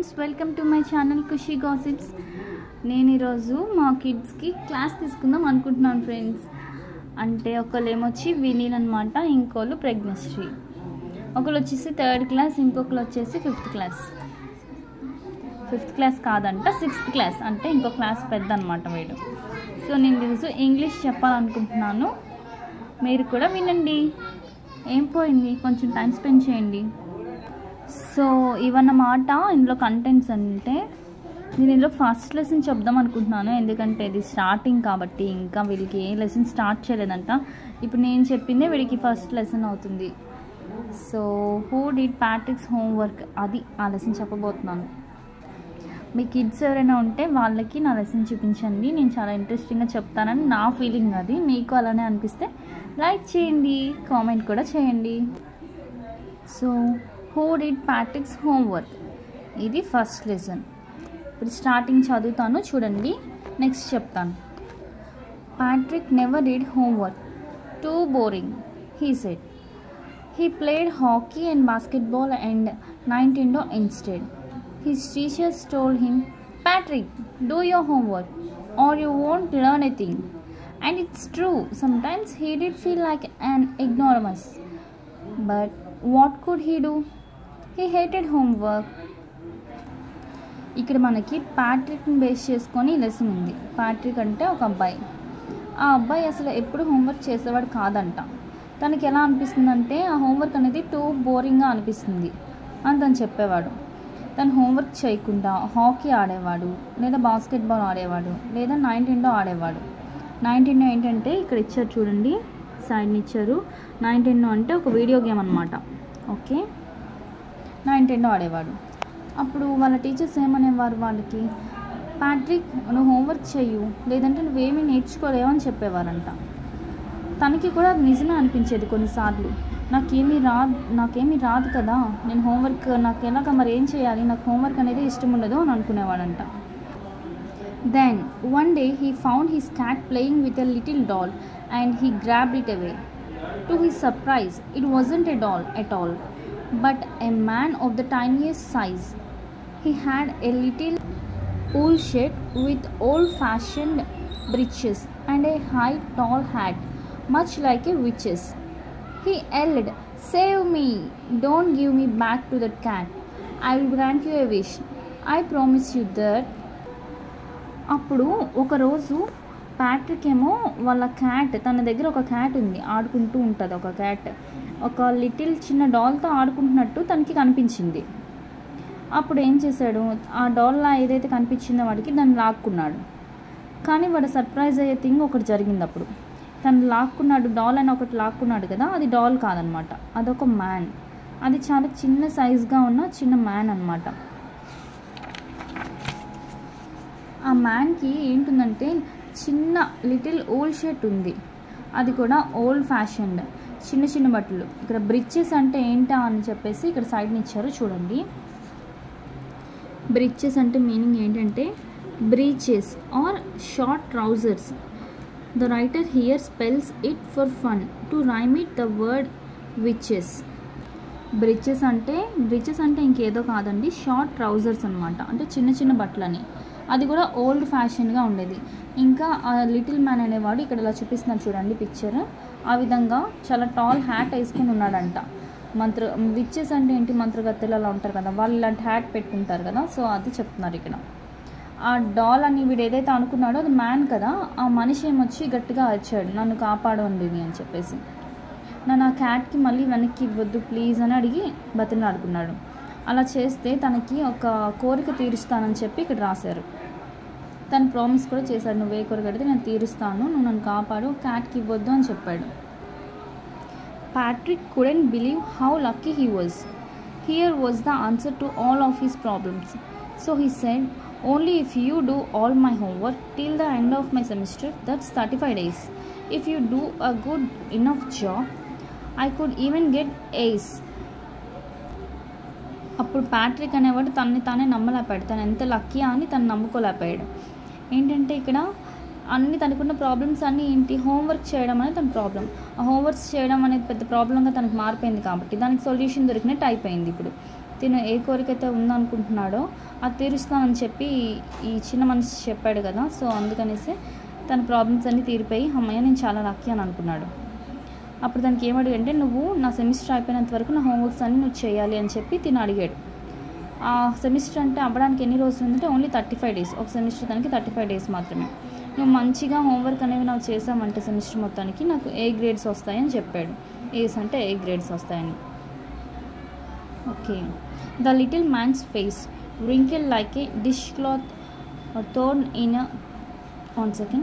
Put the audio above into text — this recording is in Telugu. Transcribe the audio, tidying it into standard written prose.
Welcome to my channel Khushi gossips. నేను ఈరోజు మా కిడ్స్కి క్లాస్ తీసుకుందాం అనుకుంటున్నాను ఫ్రెండ్స్. అంటే ఒకళ్ళు ఏమొచ్చి వినీల్ అనమాట, ఇంకోళ్ళు ప్రజ్ఞశ్రీ. ఒకళ్ళు వచ్చేసి 3rd క్లాస్, ఇంకొకరు వచ్చేసి 5th క్లాస్. 5th క్లాస్ కాదంట, 6th క్లాస్, అంటే ఇంకో క్లాస్ పెద్ద అనమాట వీడు. సో నేను ఈరోజు ఇంగ్లీష్ చెప్పాలనుకుంటున్నాను, మీరు కూడా వినండి. ఏం పోయింది, కొంచెం టైం స్పెండ్ చేయండి. సో ఇవన్నమాట ఇందులో కంటెంట్స్. అంటే నేను ఇందులో ఫస్ట్ లెసన్ చెప్దాం అనుకుంటున్నాను, ఎందుకంటే ఇది స్టార్టింగ్ కాబట్టి ఇంకా వీళ్ళకి ఏ లెసన్ స్టార్ట్ చేయలేదంట. ఇప్పుడు నేను చెప్పిందే వీడికి ఫస్ట్ లెసన్ అవుతుంది. So who did Patrick's homework, అది ఆ లెసన్ చెప్పబోతున్నాను. మీ కిడ్స్ ఎవరైనా ఉంటే వాళ్ళకి నా లెసన్ చూపించండి, నేను చాలా ఇంట్రెస్టింగ్గా చెప్తానని నా ఫీలింగ్. అది మీకు అలానే అనిపిస్తే లైక్ చేయండి, కామెంట్ కూడా చేయండి. So who did Patrick's homework, ఇది ఫస్ట్ లెసన్. ఇప్పుడు స్టార్టింగ్ చదువుతాను చూడండి, నెక్స్ట్ చెప్తాను. Patrick never did homework, two boring, he said. He played hockey and basketball and Nintendo instead. His teachers told him, Patrick, do your homework or you won't learn a thing. And it's true, sometimes he did feel like an ignoramus. But what could he do? He hated homework. ఇక్కడ మనకి ప్యాట్రిక్ని బేస్ చేసుకొని లెసన్ ఉంది. ప్యాట్రిక్ అంటే ఒక అబ్బాయి. ఆ అబ్బాయి అసలు ఎప్పుడు హోంవర్క్ చేసేవాడు కాదంట. తనకి ఎలా అనిపిస్తుందంటే ఆ హోంవర్క్ అనేది టూ బోరింగ్గా అనిపిస్తుంది అని తను చెప్పేవాడు. తను హోంవర్క్ చేయకుండా హాకీ ఆడేవాడు, లేదా బాస్కెట్బాల్ ఆడేవాడు, లేదా నైంటెండో ఆడేవాడు. నైంటెండో ఏంటంటే ఇక్కడ ఇచ్చారు చూడండి, సైడ్ని ఇచ్చారు. నైంటెండో అంటే ఒక వీడియో గేమ్ అనమాట. ఓకే, నైంటెండో ఆడేవాడు. అప్పుడు వాళ్ళ టీచర్స్ ఏమనేవారు వాళ్ళకి, ప్యాట్రిక్ నువ్వు హోంవర్క్ చెయ్యు, లేదంటే నువ్వేమీ నేర్చుకోలేవు అని చెప్పేవారంట. తనకి కూడా నిజమే అనిపించేది కొన్నిసార్లు, నాకేమీ రాదు కదా, నేను హోంవర్క్ నాకు ఎలాగ మరి ఏం చేయాలి, నాకు హోంవర్క్ అనేది ఇష్టం ఉండదు అని అనుకునేవాడంట. Then one day he found his cat playing with a little doll and he grabbed it away. To his surprise, it wasn't a doll at all, but a man of the tiniest size. He had a little wool shirt with old-fashioned breeches and a high tall hat, much like a witch's. He yelled, Save me! Don't give me back to that cat. I will grant you a wish. I promise you that. అప్పుడు ఒకరోజు ప్యాట్రిక్ ఏమో వాళ్ళ క్యాట్, తన దగ్గర ఒక క్యాట్ ఉంది, ఆడుకుంటూ ఉంటుంది. ఒక క్యాట్ ఒక లిటిల్ చిన్న డాల్తో ఆడుకుంటున్నట్టు తనకి కనిపించింది. అప్పుడు ఏం చేశాడు, ఆ డాల్లా ఏదైతే కనిపించిందో వాడికి దాన్ని లాక్కున్నాడు. కానీ వాడు సర్ప్రైజ్ అయ్యే థింగ్ ఒకటి జరిగింది. అప్పుడు తను లాక్కున్నాడు, డాల్ అని ఒకటి లాక్కున్నాడు కదా, అది డాల్ కాదనమాట, అదొక మ్యాన్. అది చాలా చిన్న సైజ్గా ఉన్న చిన్న మ్యాన్ అనమాట. ఆ మ్యాన్కి ఏంటుందంటే చిన్న లిటిల్ ఓల్డ్ షర్ట్ ఉంది, అది కూడా ఓల్డ్ ఫ్యాషన్డ్, చిన్న చిన్న బట్టలు. ఇక్కడ బ్రిచెస్ అంటే ఏంటా అని చెప్పేసి ఇక్కడ సైడ్ని ఇచ్చారు చూడండి. బ్రిచెస్ అంటే మీనింగ్ ఏంటంటే breeches are short trousers. The writer here spells it for fun to rhyme it the word witches. బ్రిచెస్ అంటే ఇంకేదో కాదండి, షార్ట్ ట్రౌజర్స్ అనమాట, అంటే చిన్న చిన్న బట్టలని. అది కూడా ఓల్డ్ ఫ్యాషన్గా ఉండేది. ఇంకా ఆ లిటిల్ మ్యాన్ అనేవాడు ఇక్కడ ఇలా చూపిస్తున్నారు చూడండి పిక్చర్, ఆ విధంగా చాలా టాల్ హ్యాట్ వేసుకుని ఉన్నాడంట. విచెస్ అంటే ఏంటి, మంత్రగత్తెలు అలా ఉంటారు కదా, వాళ్ళు ఇలాంటి హ్యాట్ పెట్టుకుంటారు కదా. సో అది చెప్తున్నారు ఇక్కడ. ఆ డాల్ అని వీడు ఏదైతే అనుకున్నాడో అది మ్యాన్ కదా, ఆ మనిషి ఏమొచ్చి గట్టిగా వచ్చాడు, నన్ను కాపాడండి అని చెప్పేసి. నన్ను ఆ క్యాట్కి మళ్ళీ వెనక్కి ఇవ్వద్దు ప్లీజ్ అని అడిగి బతిలాడుకున్నాడు. అలా చేస్తే తనకి ఒక కోరిక తీరుస్తానని చెప్పి ఇక్కడ రాశారు. తను ప్రామిస్ కూడా చేశాడు, నువ్వు ఏ కోరిక అడిగితే నేను తీరుస్తాను, నువ్వు నన్ను కాపాడు, క్యాట్కి ఇవ్వద్దు అని చెప్పాడు. Patrick couldn't believe how lucky he was. Here was the answer to all of his problems. So he said, only if you do all my homework till the end of my semester, that's 35 days. If you do a good enough job, I could even get A's. అప్పుడు ప్యాట్రిక్ అనేవాడు తనని తానే నమ్మలేపాడు, తను ఎంత లక్కీ అని తను నమ్ముకోలేపాడు. ఏంటంటే ఇక్కడ అన్ని తనకున్న ప్రాబ్లమ్స్ అన్నీ ఏంటి, హోంవర్క్ చేయడం అనేది తన ప్రాబ్లం. ఆ హోంవర్క్స్ చేయడం అనేది పెద్ద ప్రాబ్లంగా తనకు మారిపోయింది కాబట్టి దానికి సొల్యూషన్ దొరికినట్టు అయిపోయింది. ఇప్పుడు తిను ఏ కోరిక అయితే ఉందనుకుంటున్నాడో అది తీరుస్తానని చెప్పి ఈ చిన్న మనిషి చెప్పాడు కదా. సో అందుకనేసి తన ప్రాబ్లమ్స్ అన్నీ తీరిపోయి అమ్మయ్య నేను చాలా లక్కీ అని అనుకున్నాడు. అప్పుడు దానికి ఏమడిగంటే నువ్వు నా సెమిస్టర్ అయిపోయినంత వరకు నా హోంవర్క్స్ అన్నీ నువ్వు చేయాలి అని చెప్పి తిను అడిగాడు. ఆ సెమిస్టర్ అంటే అవ్వడానికి ఎన్ని రోజులు ఉందంటే ఓన్లీ 35 days. ఒక సెమిస్టర్ దానికి 35 days మాత్రమే. నువ్వు మంచిగా హోంవర్క్ అనేవి నాకు చేసామంటే సెమిస్టర్ మొత్తానికి నాకు ఏ గ్రేడ్స్ వస్తాయని చెప్పాడు. ఏస్ అంటే ఏ గ్రేడ్స్ వస్తాయని. Okay. The little man's face wrinkled like a dishcloth torn in a 1 second.